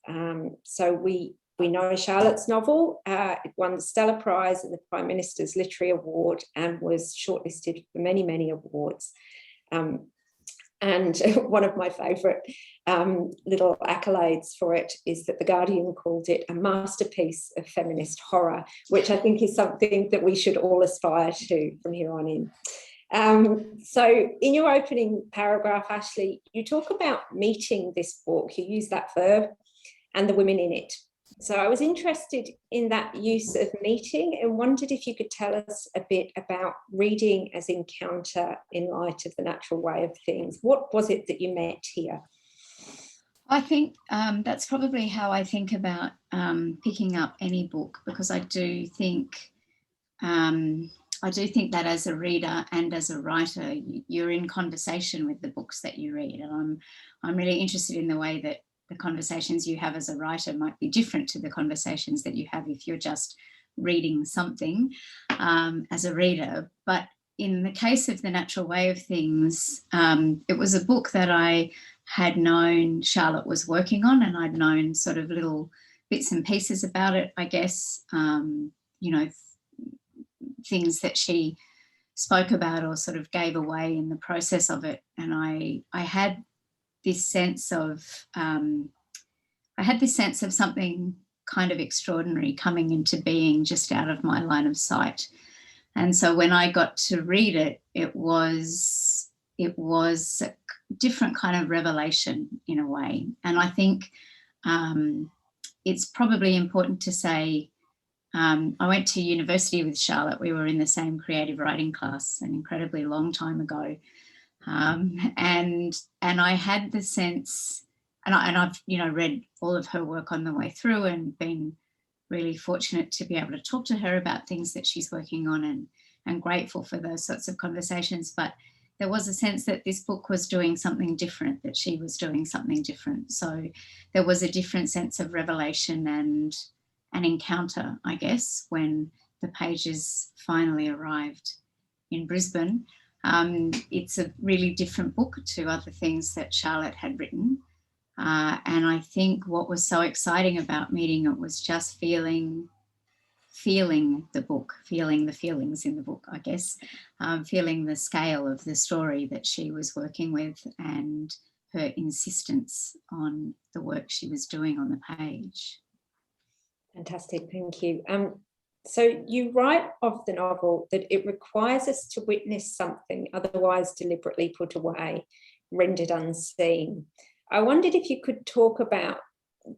So we know Charlotte's novel. It won the Stella Prize and the Prime Minister's Literary Award and was shortlisted for many, many awards. And one of my favourite little accolades for it is that The Guardian called it a masterpiece of feminist horror, which I think is something that we should all aspire to from here on in. So in your opening paragraph, Ashley, you talk about meeting this book. You use that verb and the women in it. So I was interested in that use of meeting and wondered if you could tell us a bit about reading as encounter in light of the natural way of things. What was it that you met here? I think that's probably how I think about picking up any book, because I do think that as a reader and as a writer, you're in conversation with the books that you read. And I'm really interested in the way that the conversations you have as a writer might be different to the conversations that you have if you're just reading something as a reader. But in the case of The Natural Way of Things, it was a book that I had known Charlotte was working on, and I'd known sort of little bits and pieces about it, I guess, things that she spoke about or sort of gave away in the process of it. And I had this sense of something kind of extraordinary coming into being just out of my line of sight. And so when I got to read it, it was a different kind of revelation in a way. And I think it's probably important to say, I went to university with Charlotte. We were in the same creative writing class an incredibly long time ago. And I had the sense, and I've read all of her work on the way through and been really fortunate to be able to talk to her about things that she's working on, and grateful for those sorts of conversations. But there was a sense that this book was doing something different, that she was doing something different. So there was a different sense of revelation and an encounter, I guess, when the pages finally arrived in Brisbane. It's a really different book to other things that Charlotte had written. And I think what was so exciting about meeting it was just feeling the book, feeling the feelings in the book, I guess, feeling the scale of the story that she was working with and her insistence on the work she was doing on the page. Fantastic, thank you. So you write of the novel that it requires us to witness something otherwise deliberately put away, rendered unseen. I wondered if you could talk about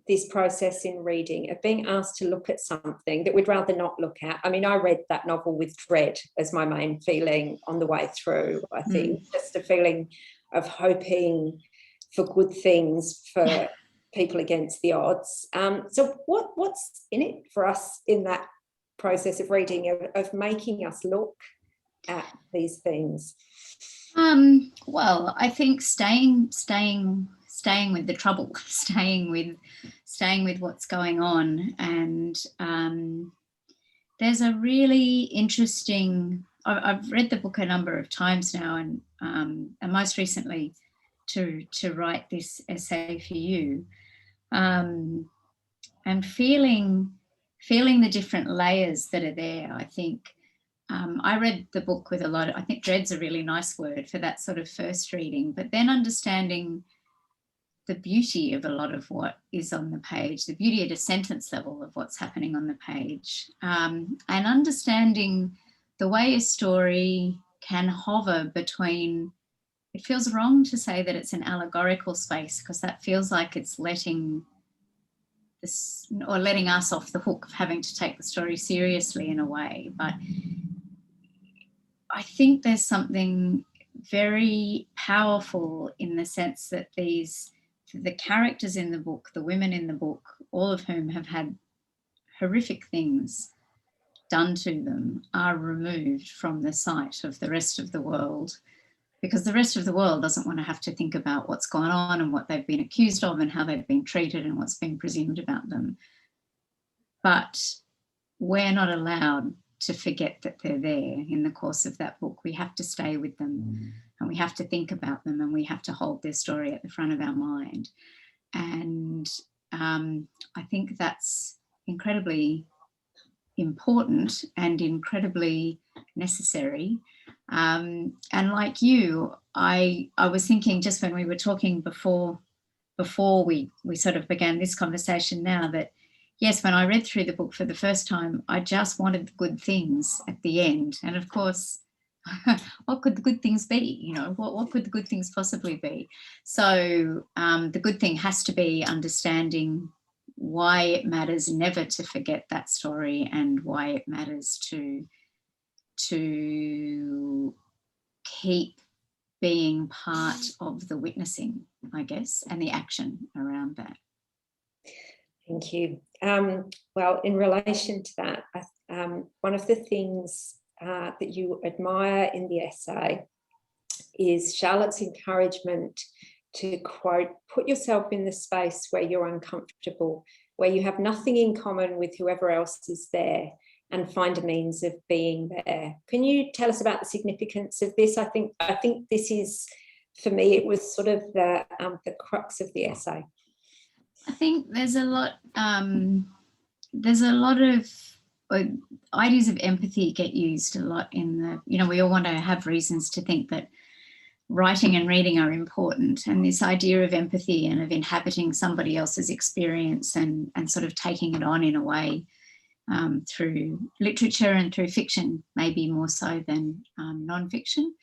this process in reading of being asked to look at something that we'd rather not look at. I mean, I read that novel with dread as my main feeling on the way through, I think, just a feeling of hoping for good things for people against the odds. So what's in it for us in that process of reading, of making us look at these things? Well, I think staying with the trouble, staying with what's going on. And there's a really interesting, I've read the book a number of times now, and most recently to write this essay for you, and feeling the different layers that are there. I think I read the book with a lot of, I think dread's a really nice word for that sort of first reading, but then understanding the beauty of a lot of what is on the page, the beauty at a sentence level of what's happening on the page, and understanding the way a story can hover between, it feels wrong to say that it's an allegorical space, because that feels like it's letting this, or letting us off the hook of having to take the story seriously in a way. But I think there's something very powerful in the sense that the characters in the book, the women in the book, all of whom have had horrific things done to them, are removed from the sight of the rest of the world, because the rest of the world doesn't want to have to think about what's gone on and what they've been accused of and how they've been treated and what's been presumed about them. But we're not allowed to forget that they're there in the course of that book. We have to stay with them, and we have to think about them, and we have to hold their story at the front of our mind. And I think that's incredibly important and incredibly necessary. And like you, I was thinking just when we were talking before we sort of began this conversation now, that yes, when I read through the book for the first time, I just wanted good things at the end. And of course, what could the good things be? You know, what could the good things possibly be? So the good thing has to be understanding why it matters never to forget that story, and why it matters to keep being part of the witnessing, I guess, and the action around that. Thank you. Well, in relation to that, one of the things that you admire in the essay is Charlotte's encouragement to, quote, put yourself in the space where you're uncomfortable, where you have nothing in common with whoever else is there, and find a means of being there. Can you tell us about the significance of this? I think this is, for me, it was sort of the crux of the essay. I think there's a lot of ideas of empathy get used a lot in the, you know, we all want to have reasons to think that writing and reading are important, and this idea of empathy and of inhabiting somebody else's experience and sort of taking it on in a way through literature and through fiction, maybe more so than non-fiction,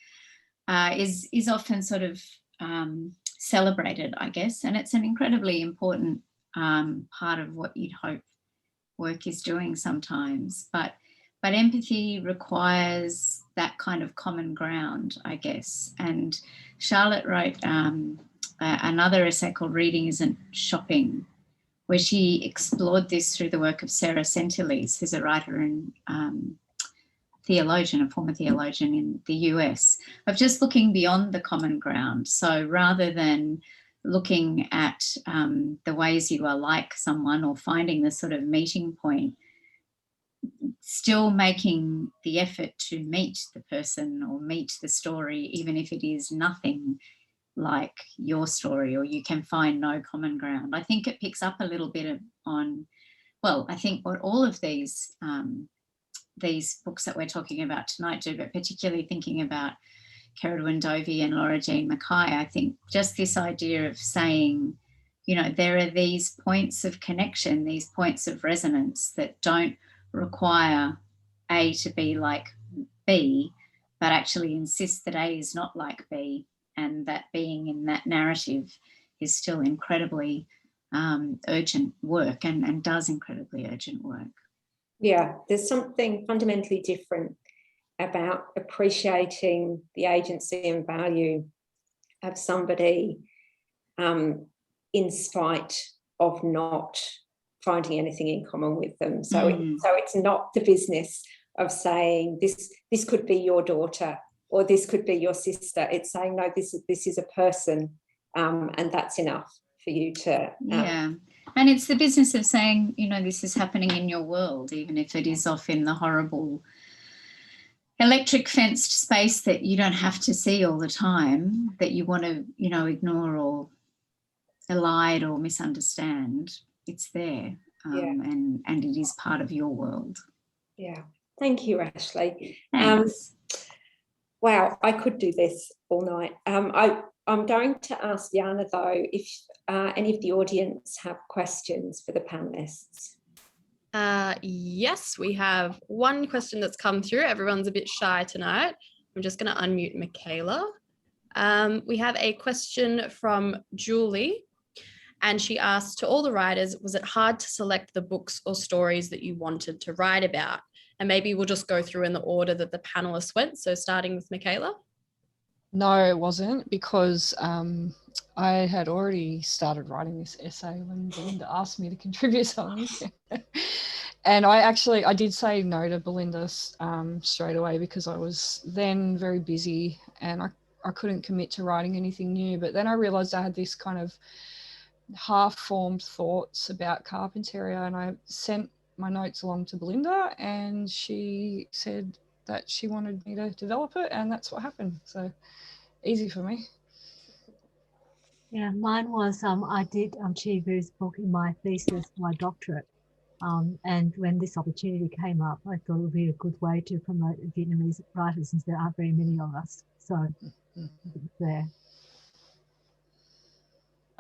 is often sort of celebrated, I guess, and it's an incredibly important part of what you'd hope work is doing sometimes. But empathy requires that kind of common ground, I guess. And Charlotte wrote another essay called Reading Isn't Shopping, where she explored this through the work of Sarah Centilles, who's a writer and theologian, a former theologian in the US, of just looking beyond the common ground. So rather than looking at the ways you are like someone or finding the sort of meeting point, still making the effort to meet the person or meet the story, even if it is nothing like your story, or you can find no common ground. I think it picks up a little bit on, well, I think what all of these books that we're talking about tonight do, but particularly thinking about Cerridwen Dovey and Laura Jean Mackay, I think just this idea of saying, you know, there are these points of connection, these points of resonance that don't require A to be like B, but actually insist that A is not like B, and that being in that narrative is still incredibly urgent work and does incredibly urgent work. Yeah, there's something fundamentally different about appreciating the agency and value of somebody in spite of not finding anything in common with them. So, so it's not the business of saying this could be your daughter or this could be your sister. It's saying, no, this is a person, and that's enough for you to... yeah. And it's the business of saying, you know, this is happening in your world, even if it is off in the horrible electric fenced space that you don't have to see all the time, that you want to, you know, ignore or elide or misunderstand. It's there, and it is part of your world. Yeah. Thank you, Ashley. Thanks. Wow, I could do this all night. I'm going to ask Jana, though, if any of the audience have questions for the panelists. Yes, we have one question that's come through. Everyone's a bit shy tonight. I'm just going to unmute Mykaela. We have a question from Julie, and she asked, to all the writers, was it hard to select the books or stories that you wanted to write about? And maybe we'll just go through in the order that the panelists went. So starting with Mykaela. No, it wasn't, because I had already started writing this essay when Belinda asked me to contribute something. And I did say no to Belinda straight away, because I was then very busy and I couldn't commit to writing anything new. But then I realised I had this kind of half-formed thoughts about Carpentaria, and I sent my notes along to Belinda, and she said that she wanted me to develop it, and that's what happened. So easy for me. Yeah, mine was I did Chi Vu's book in my thesis, my doctorate, and when this opportunity came up, I thought it would be a good way to promote Vietnamese writers, since there aren't very many of us. So there.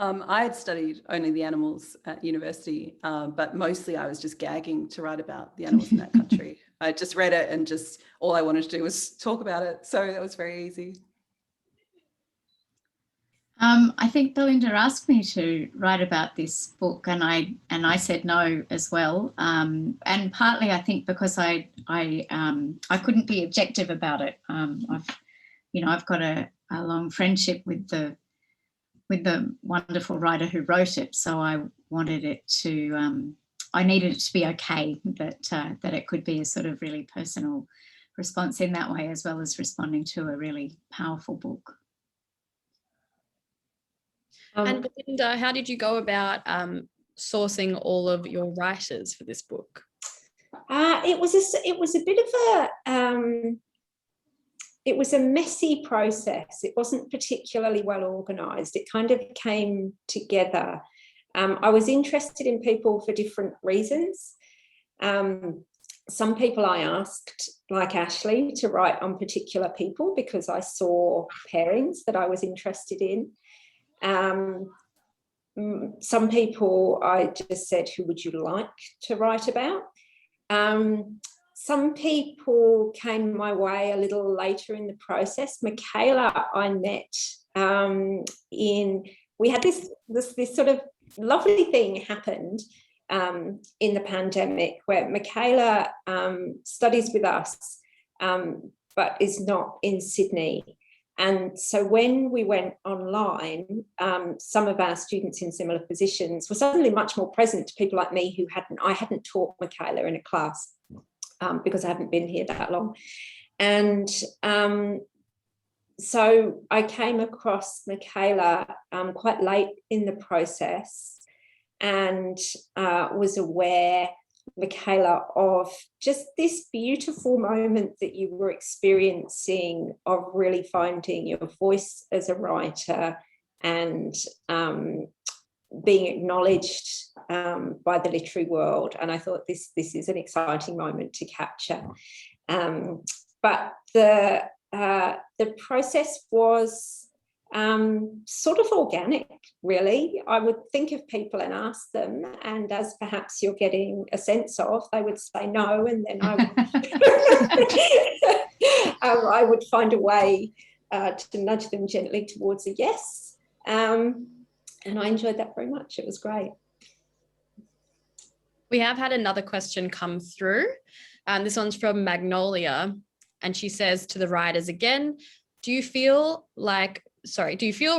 I had studied only the animals at university, but mostly I was just gagging to write about the animals in that country. I just read it and just all I wanted to do was talk about it. So that was very easy. I think Belinda asked me to write about this book, and I said no as well. And partly I think because I couldn't be objective about it. I've got a long friendship with the wonderful writer who wrote it, so I wanted it to. I needed it to be okay, that it could be a sort of really personal response in that way, as well as responding to a really powerful book. And Belinda, how did you go about sourcing all of your writers for this book? It was a bit of a it was a messy process. It wasn't particularly well organised. It kind of came together. I was interested in people for different reasons. Some people I asked, like Ashley, to write on particular people because I saw pairings that I was interested in. Some people I just said, who would you like to write about? Some people came my way a little later in the process. Mykaela I met we had this sort of lovely thing happened in the pandemic, where Mykaela studies with us but is not in Sydney. And so when we went online, some of our students in similar positions were suddenly much more present to people like me I hadn't taught Mykaela in a class because I haven't been here that long. And so I came across Mykaela quite late in the process, and was aware, Mykaela, of just this beautiful moment that you were experiencing of really finding your voice as a writer, and being acknowledged by the literary world. And I thought this is an exciting moment to capture. But the process was sort of organic, really. I would think of people and ask them, and as perhaps you're getting a sense of, they would say no, and then I would find a way to nudge them gently towards a yes. And I enjoyed that very much. It was great. We have had another question come through. This one's from Magnolia, and she says to the writers again, do you feel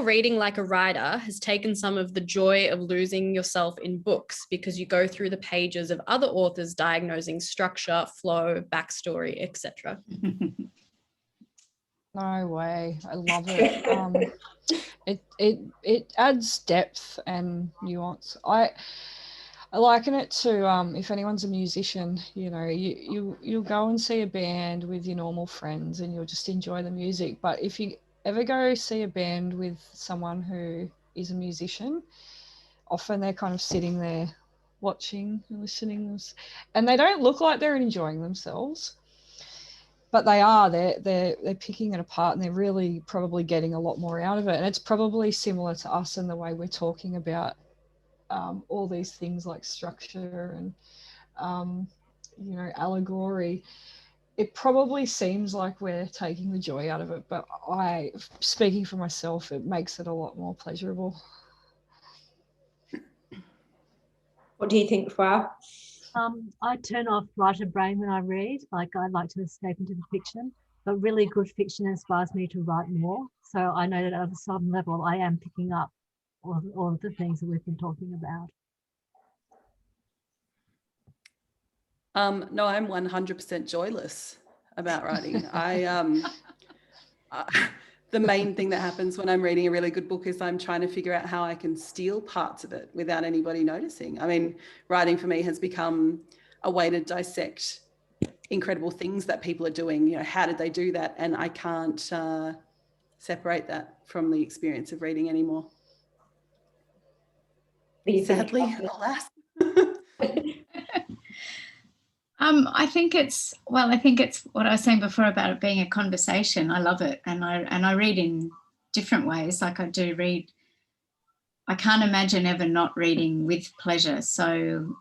reading like a writer has taken some of the joy of losing yourself in books because you go through the pages of other authors diagnosing structure, flow, backstory, etc.? No way. I love it. It adds depth and nuance. I liken it to if anyone's a musician, you know, you'll go and see a band with your normal friends and you'll just enjoy the music. But if you ever go see a band with someone who is a musician, often they're kind of sitting there watching and listening, and they don't look like they're enjoying themselves, but they are. They're picking it apart, and they're really probably getting a lot more out of it. And it's probably similar to us in the way we're talking about all these things like structure and you know, allegory. It probably seems like we're taking the joy out of it, but speaking for myself, it makes it a lot more pleasurable. What do you think, Hoa? I turn off writer brain when I read. Like, I like to escape into the fiction, but really good fiction inspires me to write more. So I know that at a certain level, I am picking up all of the things that we've been talking about. No, I'm 100% joyless about writing. The main thing that happens when I'm reading a really good book is I'm trying to figure out how I can steal parts of it without anybody noticing. I mean, writing for me has become a way to dissect incredible things that people are doing. You know, how did they do that? And I can't separate that from the experience of reading anymore. Sadly, alas. I think it's what I was saying before about it being a conversation. I love it, and I read in different ways. Like, I do read. I can't imagine ever not reading with pleasure. So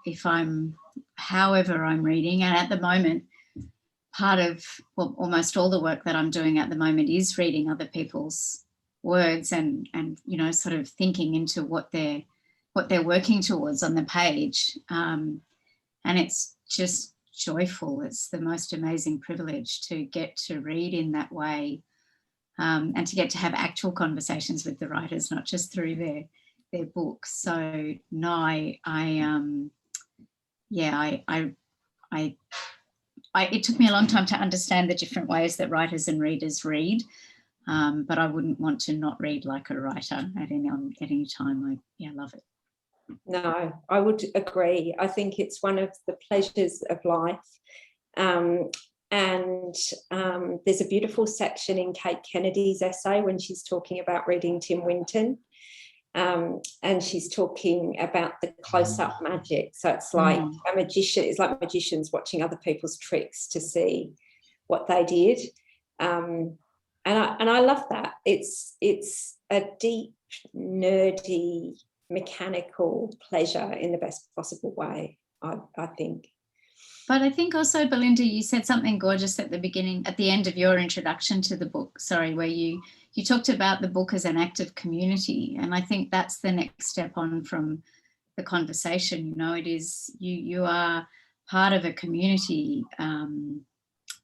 however I'm reading, and at the moment, almost all the work that I'm doing at the moment is reading other people's words and you know, sort of thinking into what they're working towards on the page, and it's just joyful. It's the most amazing privilege to get to read in that way, and to get to have actual conversations with the writers, not just through their books. So no, it took me a long time to understand the different ways that writers and readers read, but I wouldn't want to not read like a writer at any time. I love it. No, I would agree. I think it's one of the pleasures of life. And there's a beautiful section in Kate Kennedy's essay when she's talking about reading Tim Winton. And she's talking about the close-up magic. So it's like a magician, it's like magicians watching other people's tricks to see what they did. And I love that. It's a deep, nerdy, mechanical pleasure in the best possible way, I think. But I think also, Belinda, you said something gorgeous at the end of your introduction to the book, where you talked about the book as an act of community. And I think that's the next step on from the conversation. You know, it is, you are part of a community.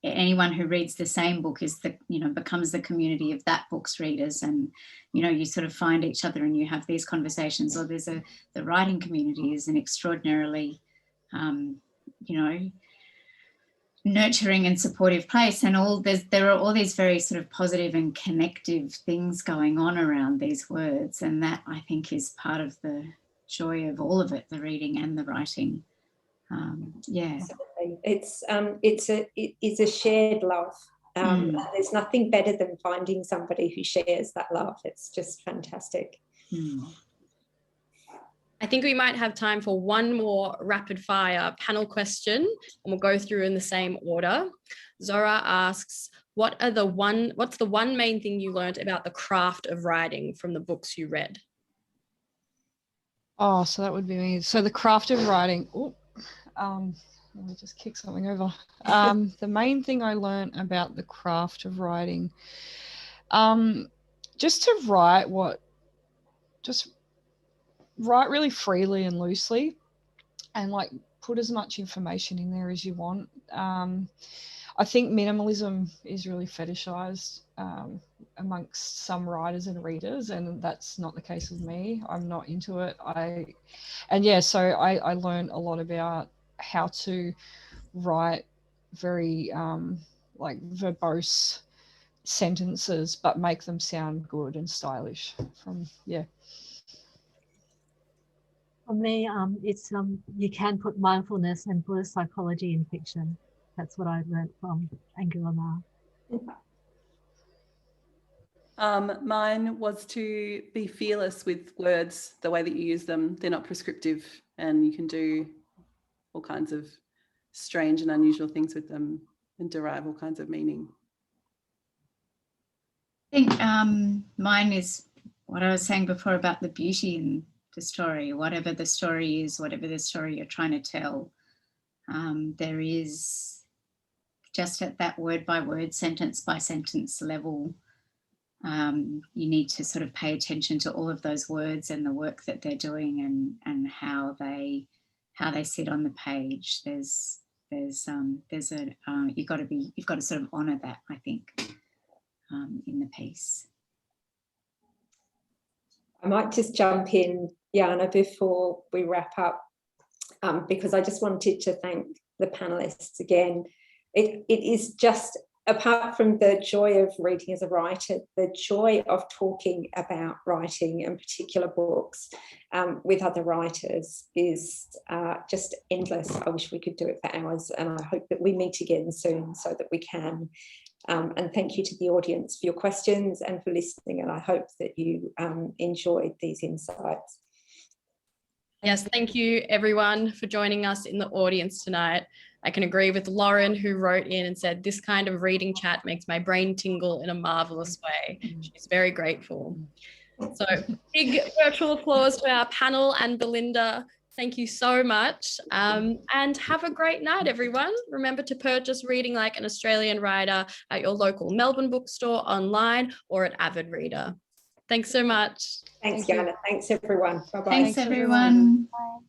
Anyone who reads the same book becomes the community of that book's readers, and you sort of find each other and you have these conversations. Or the writing community is an extraordinarily nurturing and supportive place, and there are all these very sort of positive and connective things going on around these words, and that, I think, is part of the joy of all of it, the reading and the writing. Absolutely. It's a shared love And there's nothing better than finding somebody who shares that love. It's just fantastic. I think we might have time for one more rapid fire panel question, and we'll go through in the same order. Zora asks, what's the one main thing you learned about the craft of writing from the books you read? Oh, so that would be me. So the craft of writing. Let me just kick something over. The main thing I learned about the craft of writing, just to write really freely and loosely, and like put as much information in there as you want. I think minimalism is really fetishized amongst some writers and readers, and that's not the case with me. I'm not into it. So I learned a lot about how to write very like verbose sentences, but make them sound good and stylish. For me, it's you can put mindfulness and Buddhist psychology in fiction. That's what I learned from Angela Ma. Mine was to be fearless with words, the way that you use them. They're not prescriptive, and you can do all kinds of strange and unusual things with them and derive all kinds of meaning. I think mine is what I was saying before about the beauty in the story. Whatever the story is, whatever the story you're trying to tell, there is, just at that word by word, sentence by sentence level, you need to sort of pay attention to all of those words and the work that they're doing and how they sit on the page. You've got to sort of honour that, I think, in the piece. I might just jump in, Jana, before we wrap up, because I just wanted to thank the panelists again. It is just, apart from the joy of reading as a writer, the joy of talking about writing and particular books with other writers is just endless. I wish we could do it for hours, and I hope that we meet again soon so that we can. And thank you to the audience for your questions and for listening, and I hope that you enjoyed these insights. Yes, thank you everyone for joining us in the audience tonight. I can agree with Lauren, who wrote in and said, this kind of reading chat makes my brain tingle in a marvelous way. She's very grateful. So big virtual applause to our panel and Belinda. Thank you so much. And have a great night, everyone. Remember to purchase Reading Like an Australian Writer at your local Melbourne bookstore, online, or at Avid Reader. Thanks so much. Thanks, Jana. Thanks, everyone. Bye-bye. Thanks, everyone. Bye.